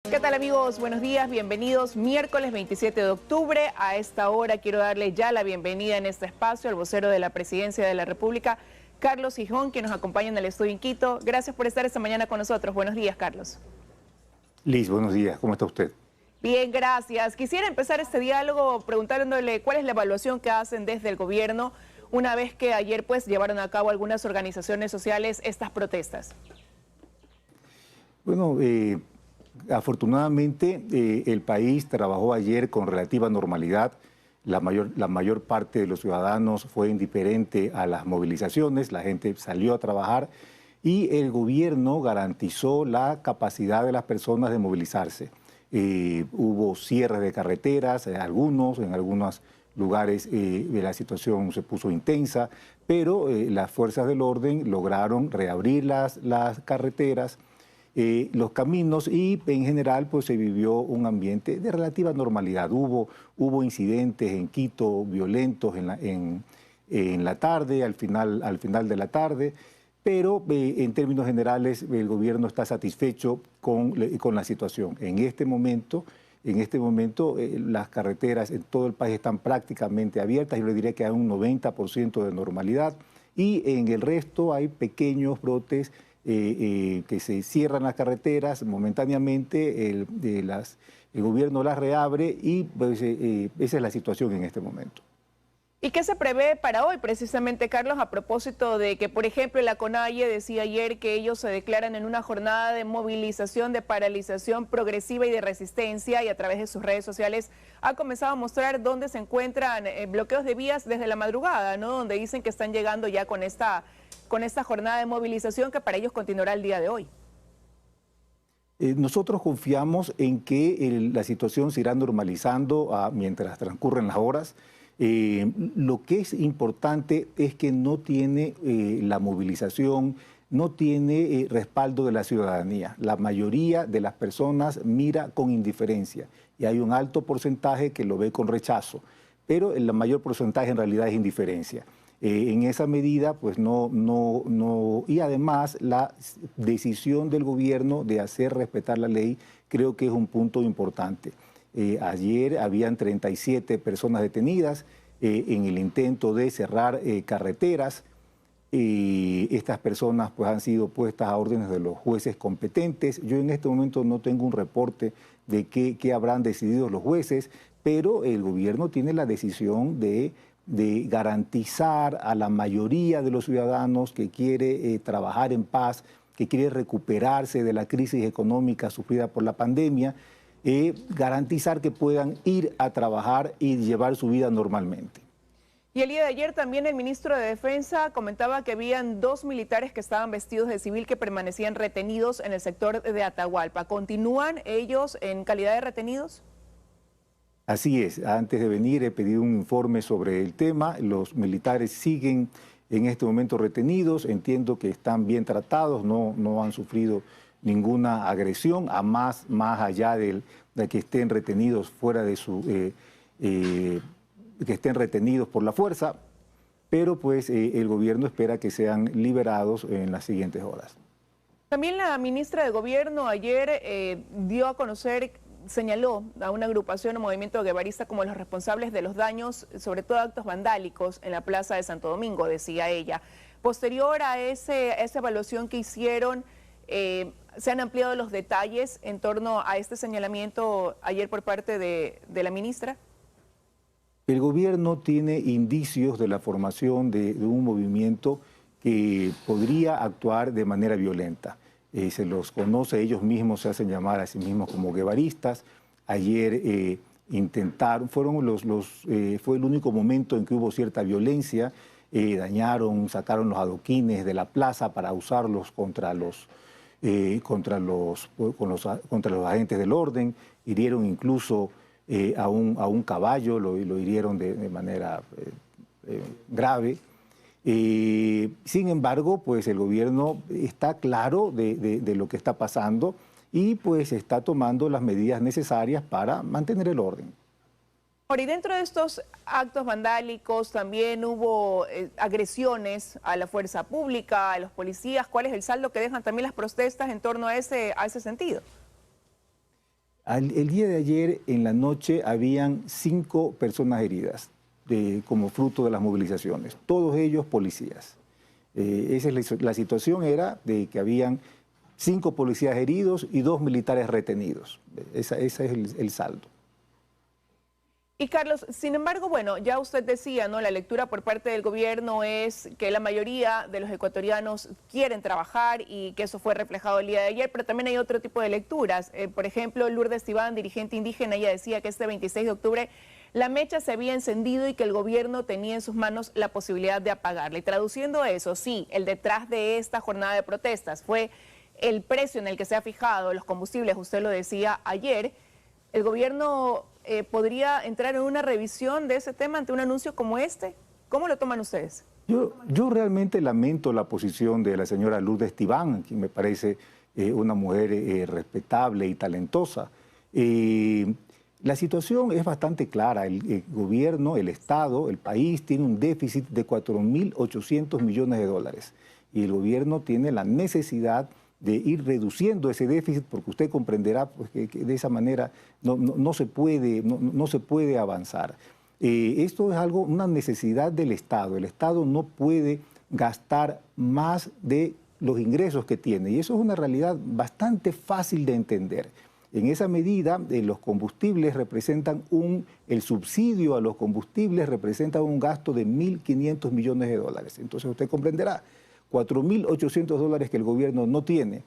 ¿Qué tal amigos? Buenos días, bienvenidos. Miércoles 27 de octubre. A esta hora quiero darle ya la bienvenida en este espacio al vocero de la Presidencia de la República, Carlos Gijón, quien nos acompaña en el estudio en Quito. Gracias por estar esta mañana con nosotros. Buenos días, Carlos. Liz, buenos días. ¿Cómo está usted? Bien, gracias. Quisiera empezar este diálogo preguntándole cuál es la evaluación que hacen desde el gobierno una vez que ayer llevaron a cabo algunas organizaciones sociales estas protestas. Bueno, afortunadamente el país trabajó ayer con relativa normalidad. La mayor parte de los ciudadanos fue indiferente a las movilizaciones, la gente salió a trabajar y el gobierno garantizó la capacidad de las personas de movilizarse. Hubo cierre de carreteras, en algunos lugares la situación se puso intensa, pero las fuerzas del orden lograron reabrir las carreteras, los caminos y en general pues se vivió un ambiente de relativa normalidad. Hubo incidentes en Quito violentos en la tarde, al final de la tarde, pero en términos generales el gobierno está satisfecho con la situación. En este momento las carreteras en todo el país están prácticamente abiertas. Yo le diría que hay un 90% de normalidad y en el resto hay pequeños brotes que se cierran las carreteras momentáneamente, el gobierno las reabre y pues, esa es la situación en este momento. ¿Y qué se prevé para hoy precisamente, Carlos, a propósito de que, por ejemplo, la CONAIE decía ayer que ellos se declaran en una jornada de movilización, de paralización progresiva y de resistencia y a través de sus redes sociales ha comenzado a mostrar dónde se encuentran bloqueos de vías desde la madrugada, ¿no? Donde dicen que están llegando ya con esta jornada de movilización que para ellos continuará el día de hoy? Nosotros confiamos en que la situación se irá normalizando mientras transcurren las horas. Lo que es importante es que no tiene la movilización, no tiene respaldo de la ciudadanía. La mayoría de las personas mira con indiferencia y hay un alto porcentaje que lo ve con rechazo, pero el mayor porcentaje en realidad es indiferencia. En esa medida, pues y además la decisión del gobierno de hacer respetar la ley creo que es un punto importante. Ayer habían 37 personas detenidas en el intento de cerrar carreteras. Estas personas pues, han sido puestas a órdenes de los jueces competentes. Yo en este momento no tengo un reporte de qué habrán decidido los jueces, pero el gobierno tiene la decisión de garantizar a la mayoría de los ciudadanos que quiere trabajar en paz, que quiere recuperarse de la crisis económica sufrida por la pandemia, garantizar que puedan ir a trabajar y llevar su vida normalmente. Y el día de ayer también el ministro de Defensa comentaba que habían 2 militares que estaban vestidos de civil que permanecían retenidos en el sector de Atahualpa. ¿Continúan ellos en calidad de retenidos? Así es, antes de venir he pedido un informe sobre el tema. Los militares siguen en este momento retenidos, entiendo que están bien tratados, no han sufrido ninguna agresión, más allá de que estén retenidos fuera de que estén retenidos por la fuerza, pero pues el gobierno espera que sean liberados en las siguientes horas. También la ministra de Gobierno ayer dio a conocer, señaló a una agrupación o movimiento guevarista como los responsables de los daños, sobre todo actos vandálicos en la Plaza de Santo Domingo, decía ella. Posterior a esa evaluación que hicieron, ¿se han ampliado los detalles en torno a este señalamiento ayer por parte de la ministra? El gobierno tiene indicios de la formación de un movimiento que podría actuar de manera violenta. Se los conoce, ellos mismos se hacen llamar a sí mismos como guevaristas. Ayer intentaron, fue el único momento en que hubo cierta violencia, sacaron los adoquines de la plaza para usarlos contra los agentes del orden, hirieron incluso a un caballo, lo hirieron de manera grave. Sin embargo, pues el gobierno está claro de lo que está pasando y pues está tomando las medidas necesarias para mantener el orden. Ahora, y dentro de estos actos vandálicos también hubo agresiones a la fuerza pública, a los policías. ¿Cuál es el saldo que dejan también las protestas en torno a ese sentido? El día de ayer, en la noche, habían 5 personas heridas como fruto de las movilizaciones, todos ellos policías. Esa es la situación, era de que habían 5 policías heridos y 2 militares retenidos. Ese es el saldo. Y Carlos, sin embargo, bueno, ya usted decía, ¿no? La lectura por parte del gobierno es que la mayoría de los ecuatorianos quieren trabajar y que eso fue reflejado el día de ayer, pero también hay otro tipo de lecturas. Por ejemplo, Lourdes Tibán, dirigente indígena, ella decía que este 26 de octubre la mecha se había encendido y que el gobierno tenía en sus manos la posibilidad de apagarla. Y traduciendo eso, sí, el detrás de esta jornada de protestas fue el precio en el que se ha fijado los combustibles, usted lo decía ayer. ¿El gobierno podría entrar en una revisión de ese tema ante un anuncio como este? ¿Cómo lo toman ustedes? Yo realmente lamento la posición de la señora Lourdes Tibán, que me parece una mujer respetable y talentosa. La situación es bastante clara. El gobierno, el Estado, el país tiene un déficit de 4.800 millones de dólares. Y el gobierno tiene la necesidad de ir reduciendo ese déficit, porque usted comprenderá pues, que de esa manera no se puede avanzar. Esto es una necesidad del Estado. El Estado no puede gastar más de los ingresos que tiene, y eso es una realidad bastante fácil de entender. En esa medida, los combustibles representan el subsidio a los combustibles representa un gasto de 1.500 millones de dólares. Entonces usted comprenderá, 4.800 dólares que el gobierno no tiene,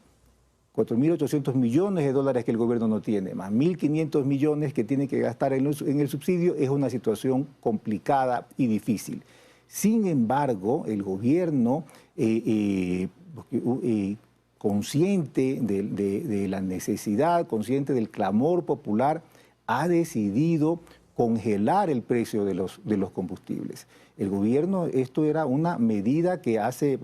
4.800 millones de dólares que el gobierno no tiene, más 1.500 millones que tiene que gastar en el subsidio, es una situación complicada y difícil. Sin embargo, el gobierno, consciente de la necesidad, consciente del clamor popular, ha decidido congelar el precio de los combustibles. El gobierno, esto era una medida que hace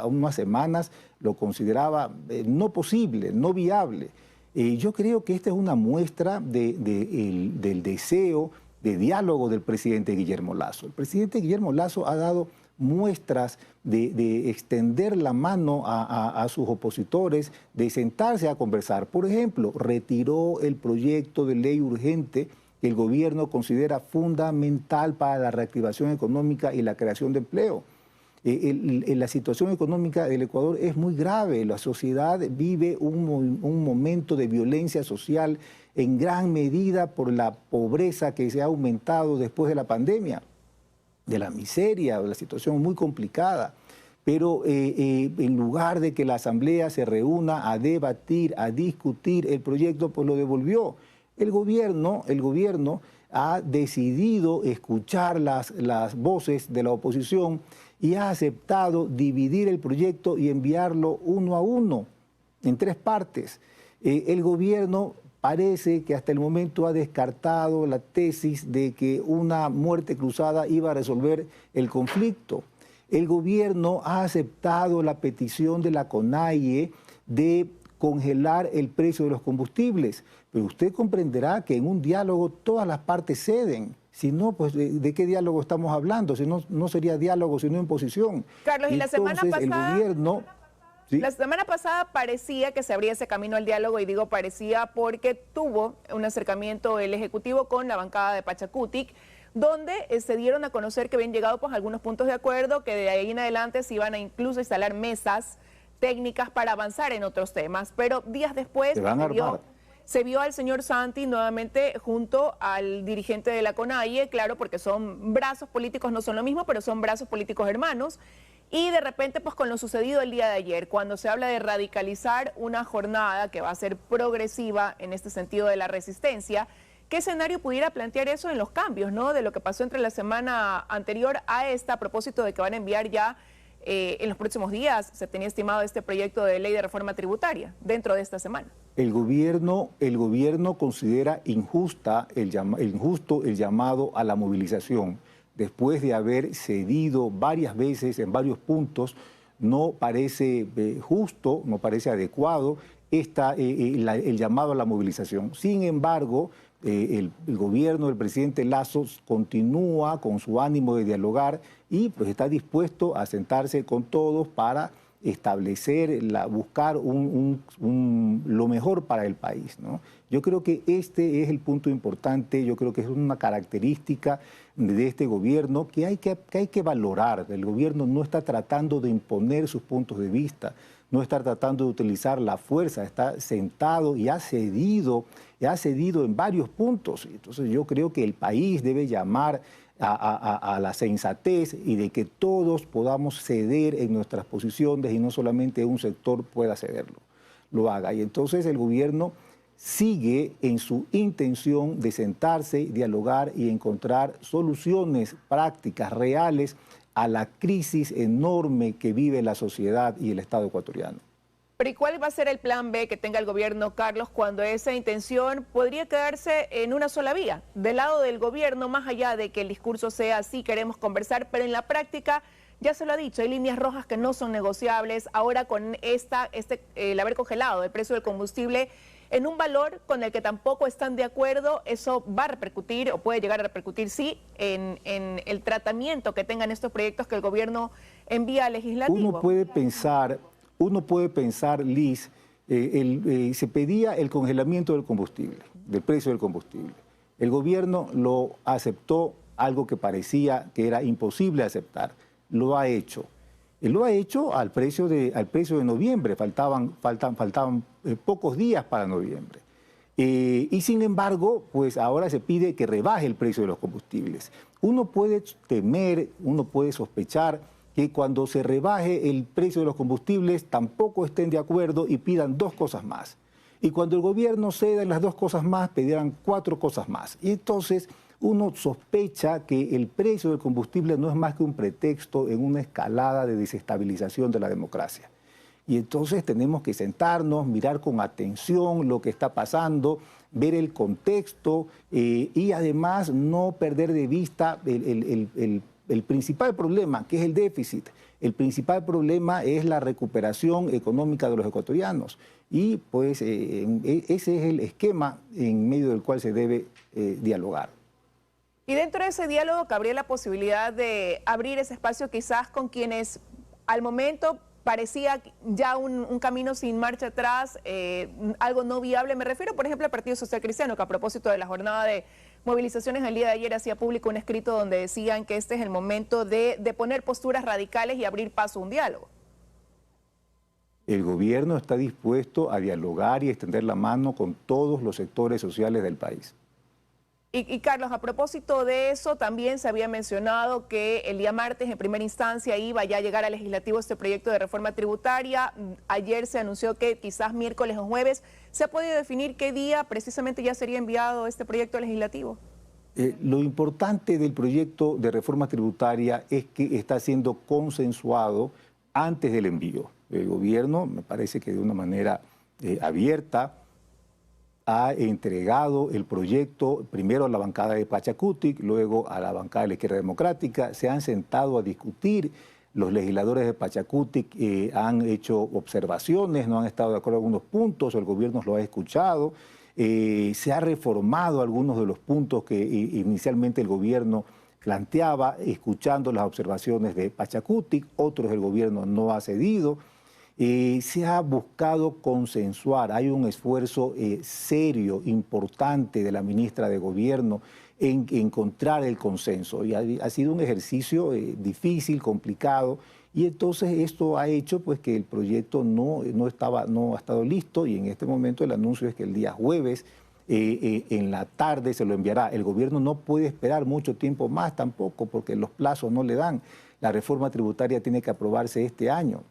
unas semanas lo consideraba no posible, no viable. Yo creo que esta es una muestra del deseo de diálogo del presidente Guillermo Lasso. El presidente Guillermo Lasso ha dado muestras de extender la mano a sus opositores, de sentarse a conversar. Por ejemplo, retiró el proyecto de ley urgente que el gobierno considera fundamental para la reactivación económica y la creación de empleo. La situación económica del Ecuador es muy grave. La sociedad vive un momento de violencia social en gran medida por la pobreza que se ha aumentado después de la pandemia, de la miseria, de la situación muy complicada. Pero en lugar de que la Asamblea se reúna a debatir, a discutir el proyecto, pues lo devolvió. El gobierno ha decidido escuchar las voces de la oposición y ha aceptado dividir el proyecto y enviarlo uno a uno, en 3 partes. El gobierno parece que hasta el momento ha descartado la tesis de que una muerte cruzada iba a resolver el conflicto. El gobierno ha aceptado la petición de la CONAIE de congelar el precio de los combustibles, pero usted comprenderá que en un diálogo todas las partes ceden. Si no, pues ¿de qué diálogo estamos hablando? Si no, no sería diálogo, sino imposición. Carlos, y la semana pasada, el gobierno... ¿sí? La semana pasada parecía que se abría ese camino al diálogo, y digo parecía porque tuvo un acercamiento el Ejecutivo con la bancada de Pachacutic, donde se dieron a conocer que habían llegado pues algunos puntos de acuerdo, que de ahí en adelante se iban a incluso instalar mesas técnicas para avanzar en otros temas, pero días después se vio al señor Santi nuevamente junto al dirigente de la CONAIE, claro, porque son brazos políticos, no son lo mismo, pero son brazos políticos hermanos, y de repente pues con lo sucedido el día de ayer, cuando se habla de radicalizar una jornada que va a ser progresiva en este sentido de la resistencia, ¿qué escenario pudiera plantear eso en los cambios, ¿no? De lo que pasó entre la semana anterior a esta, a propósito de que van a enviar ya en los próximos días, se tenía estimado este proyecto de ley de reforma tributaria dentro de esta semana? El gobierno considera injusto el llamado a la movilización. Después de haber cedido varias veces en varios puntos, no parece justo, no parece adecuado el llamado a la movilización. Sin embargo, el gobierno del presidente Lasso continúa con su ánimo de dialogar y pues está dispuesto a sentarse con todos para establecer, buscar lo mejor para el país, ¿no? Yo creo que este es el punto importante, yo creo que es una característica de este gobierno que hay que valorar. El gobierno no está tratando de imponer sus puntos de vista, no está tratando de utilizar la fuerza, está sentado y ha cedido en varios puntos. Entonces yo creo que el país debe llamar a la sensatez y de que todos podamos ceder en nuestras posiciones y no solamente un sector pueda cederlo, lo haga. Y entonces el gobierno sigue en su intención de sentarse, dialogar y encontrar soluciones prácticas, reales, a la crisis enorme que vive la sociedad y el Estado ecuatoriano. Pero ¿y cuál va a ser el plan B que tenga el gobierno, Carlos, cuando esa intención podría quedarse en una sola vía? Del lado del gobierno, más allá de que el discurso sea así, queremos conversar, pero en la práctica, ya se lo ha dicho, hay líneas rojas que no son negociables. Ahora con el haber congelado el precio del combustible en un valor con el que tampoco están de acuerdo, eso va a repercutir o puede llegar a repercutir, sí, en el tratamiento que tengan estos proyectos que el gobierno envía al legislativo. Uno puede pensar, Liz, se pedía el congelamiento del combustible, del precio del combustible. El gobierno lo aceptó, algo que parecía que era imposible aceptar. Lo ha hecho. Lo ha hecho al precio de noviembre, faltaban pocos días para noviembre. Y sin embargo, pues ahora se pide que rebaje el precio de los combustibles. Uno puede temer, uno puede sospechar que cuando se rebaje el precio de los combustibles tampoco estén de acuerdo y pidan 2 cosas más. Y cuando el gobierno ceda en las 2 cosas más, pedirán 4 cosas más. Y entonces uno sospecha que el precio del combustible no es más que un pretexto en una escalada de desestabilización de la democracia. Y entonces tenemos que sentarnos, mirar con atención lo que está pasando, ver el contexto y además no perder de vista el principal problema, que es el déficit. El principal problema es la recuperación económica de los ecuatorianos. Y pues ese es el esquema en medio del cual se debe dialogar. Y dentro de ese diálogo cabría la posibilidad de abrir ese espacio quizás con quienes al momento parecía ya un camino sin marcha atrás, algo no viable. Me refiero, por ejemplo, al Partido Social Cristiano, que a propósito de la jornada de movilizaciones el día de ayer hacía público un escrito donde decían que este es el momento de poner posturas radicales y abrir paso a un diálogo. El gobierno está dispuesto a dialogar y extender la mano con todos los sectores sociales del país. Y Carlos, a propósito de eso, también se había mencionado que el día martes, en primera instancia, iba ya a llegar al legislativo este proyecto de reforma tributaria. Ayer se anunció que quizás miércoles o jueves. ¿Se ha podido definir qué día precisamente ya sería enviado este proyecto legislativo? Lo importante del proyecto de reforma tributaria es que está siendo consensuado antes del envío. El gobierno, me parece que de una manera abierta, ha entregado el proyecto primero a la bancada de Pachacutic, luego a la bancada de la Izquierda Democrática. Se han sentado a discutir. Los legisladores de Pachacutic han hecho observaciones, no han estado de acuerdo en algunos puntos, el gobierno lo ha escuchado. Se ha reformado algunos de los puntos que inicialmente el gobierno planteaba, escuchando las observaciones de Pachacutic, otros el gobierno no ha cedido. Se ha buscado consensuar, hay un esfuerzo serio, importante de la ministra de Gobierno en encontrar el consenso. Y ha sido un ejercicio difícil, complicado, y entonces esto ha hecho pues, que el proyecto no ha estado listo, y en este momento el anuncio es que el día jueves en la tarde se lo enviará. El gobierno no puede esperar mucho tiempo más tampoco, porque los plazos no le dan. La reforma tributaria tiene que aprobarse este año.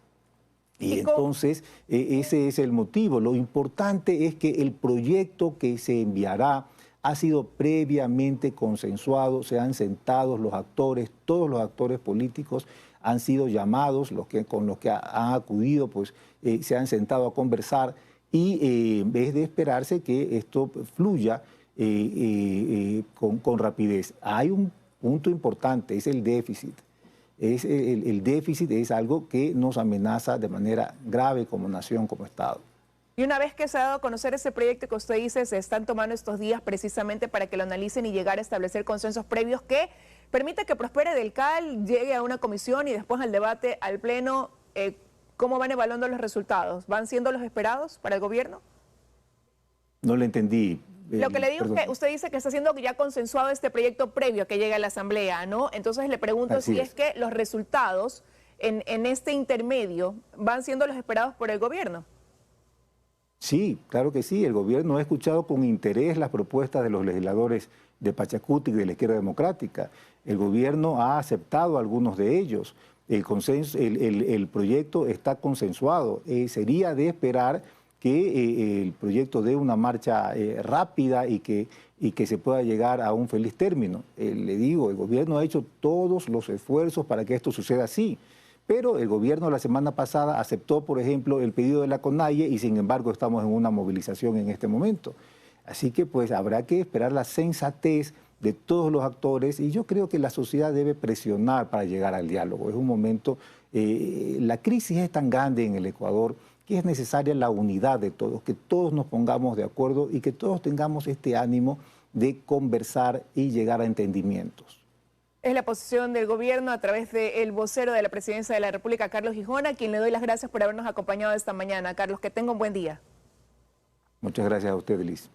Y entonces ese es el motivo. Lo importante es que el proyecto que se enviará ha sido previamente consensuado, se han sentado los actores, todos los actores políticos han sido llamados, con los que han acudido, pues se han sentado a conversar y en vez de esperarse que esto fluya con rapidez. Hay un punto importante, es el déficit. El déficit es algo que nos amenaza de manera grave como nación, como Estado. Y una vez que se ha dado a conocer ese proyecto que usted dice, se están tomando estos días precisamente para que lo analicen y llegar a establecer consensos previos que permita que prospere del CAL, llegue a una comisión y después al debate, al pleno. ¿Cómo van evaluando los resultados? ¿Van siendo los esperados para el gobierno? No le entendí. Lo que le digo Perdón. es que usted dice que está siendo ya consensuado este proyecto previo a que llegue a la Asamblea, ¿no? Entonces le pregunto Así si es. es que los resultados en este intermedio van siendo los esperados por el gobierno. Sí, claro que sí. El gobierno ha escuchado con interés las propuestas de los legisladores de Pachacuti y de la Izquierda Democrática. El gobierno ha aceptado algunos de ellos. El proyecto está consensuado. Sería de esperar que el proyecto dé una marcha rápida y que se pueda llegar a un feliz término. Le digo, el gobierno ha hecho todos los esfuerzos para que esto suceda así. Pero el gobierno la semana pasada aceptó, por ejemplo, el pedido de la CONAIE y sin embargo estamos en una movilización en este momento. Así que pues habrá que esperar la sensatez de todos los actores y yo creo que la sociedad debe presionar para llegar al diálogo. Es un momento, la crisis es tan grande en el Ecuador que es necesaria la unidad de todos, que todos nos pongamos de acuerdo y que todos tengamos este ánimo de conversar y llegar a entendimientos. Es la posición del gobierno a través del vocero de la Presidencia de la República, Carlos Gijón, a quien le doy las gracias por habernos acompañado esta mañana. Carlos, que tenga un buen día. Muchas gracias a usted, Liz.